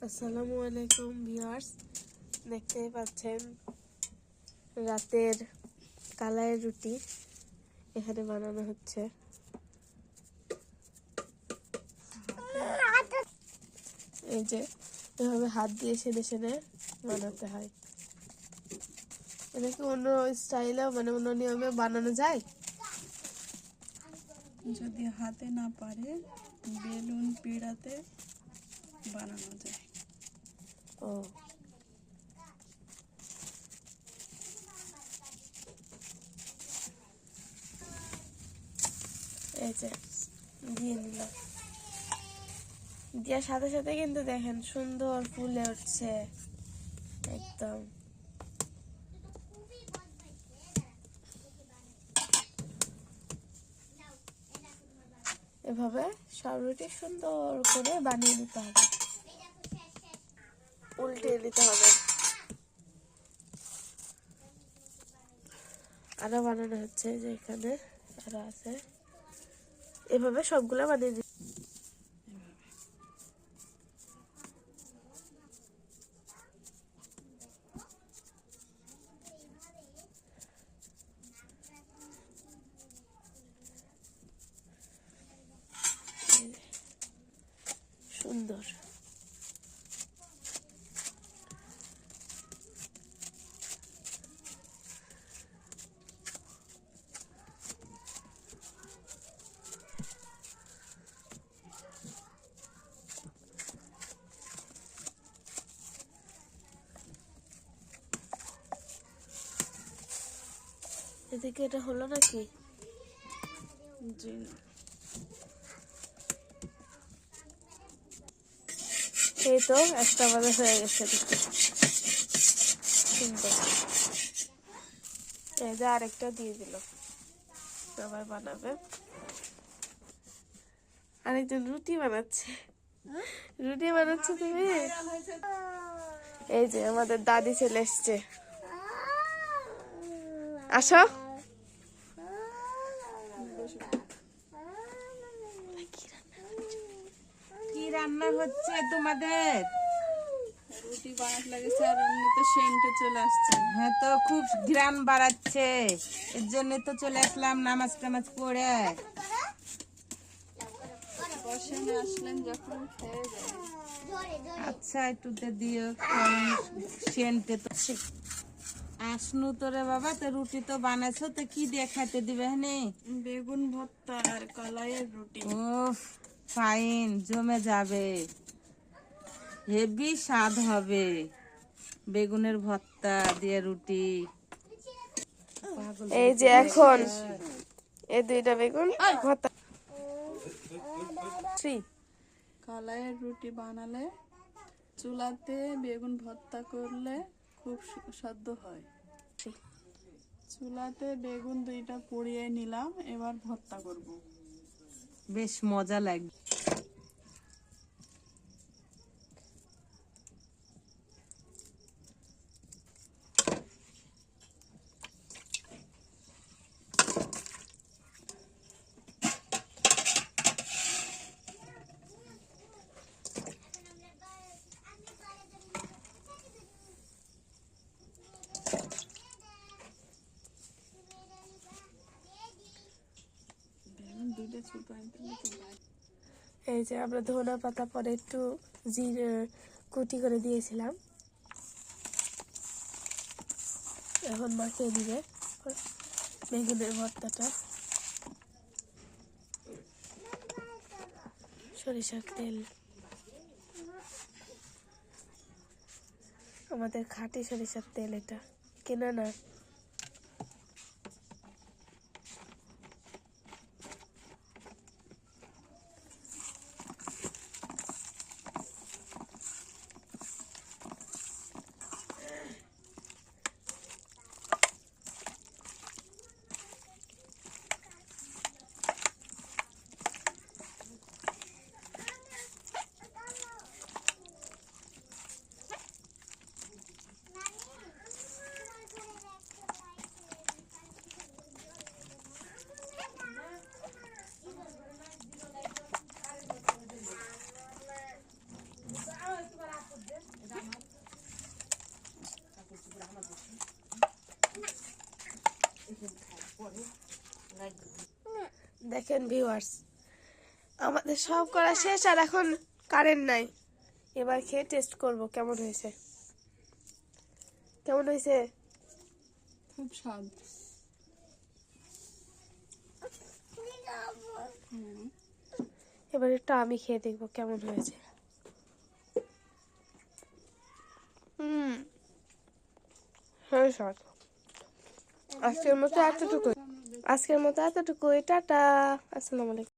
আসসালামু আলাইকুম ভিউয়ার্স, দেখতেই পাচ্ছেন রাতের কালারের রুটি এখানে বানানো হচ্ছে। এই যে এভাবে হাত দিয়ে সেনে সেনে বানাতে হয়। এটা কি অন্য স্টাইলেও মানে অন্য নিয়মে বানানো যায়? যদি হাতে না পারে বেলুন পিড়াতে বানানো যায়। ও, এই যে দিয়ে নিলাম, দেওয়ার সাথে সাথে কিন্তু দেখেন সুন্দর ফুলে উঠছে একদম। এভাবে সব রুটি সুন্দর করে বানিয়ে নিতে হবে, উল্টে নিতে হবে। আরো বানানো হচ্ছে, যে এখানে আরো আছে, এভাবে সবগুলো বানিয়ে দিতে। সুন্দর এদিকে এটা হলো নাকি? জি, এই তো একটা বাজে হয়ে গেছে। সুন্দর, এই যে আরেকটা দিয়ে দিল, আবার বানাবে। আরেকজন রুটি বানাচ্ছে। রুটি বানাচ্ছে তুমি? এই যে আমাদের দাদি চলে এসছে, আসো। কি রান্না হচ্ছে তোমাদের? রুটি বানাতে লাগেছে আর এমনি তো সেন্টে চলে আসছে। হ্যাঁ, তো খুব ঘ্রাণ বাড়াচ্ছে, এর জন্য তো চলে আসলাম নামাজ টামাজ পড়ে। বসেন আসলেন যখন খেয়ে যাবেন। আচ্ছা, একটুতে দিও সেন্টে তো আসনু তোরে বাবা। তো রুটি তো বানাইছো, তো কি দিয়ে খাইতে দিবে হ্যাঁ? বেগুন ভর্তা আর কলাইয়ের রুটি। ও ফাইন, জমে যাবে, হেভি স্বাদ হবে। বেগুনের ভর্তা দিয়ে রুটি। এই যে এখন এই দুইটা বেগুন ভর্তা। কলাইয়ের রুটি বানালে চুলাতে বেগুন ভর্তা করলে খুব সুস্বাদু হয়। চুলাতে বেগুন দুইটা পুড়িয়ে নিলাম, এবার ভর্তা করব। বেশ মজা লাগবে। বেগুন দুইটা ছোট আনতে এই যে আমরা ধনা পাতা পরে একটু জিরে কুটি করে দিয়েছিলাম, এখন মাখিয়ে দিবে বেগুনের ভর্তাটা। সরিষার তেল, আমাদের খাঁটি সরিষার তেল, এটা কেনা না। দেখেন ভিউয়ার্স, আমাদের সব করা শেষ আর এখন কারেন্ট নাই। এবার খেয়ে টেস্ট করব কেমন হয়েছে। কেমন হয়েছে? খুব স্বাদ। এবার একটু আমি খেয়ে দেখবো কেমন হয়েছে। হ্যাঁ স্বাদ। আজকের মতো এতটুকু। টাটা, আসসালামু আলাইকুম।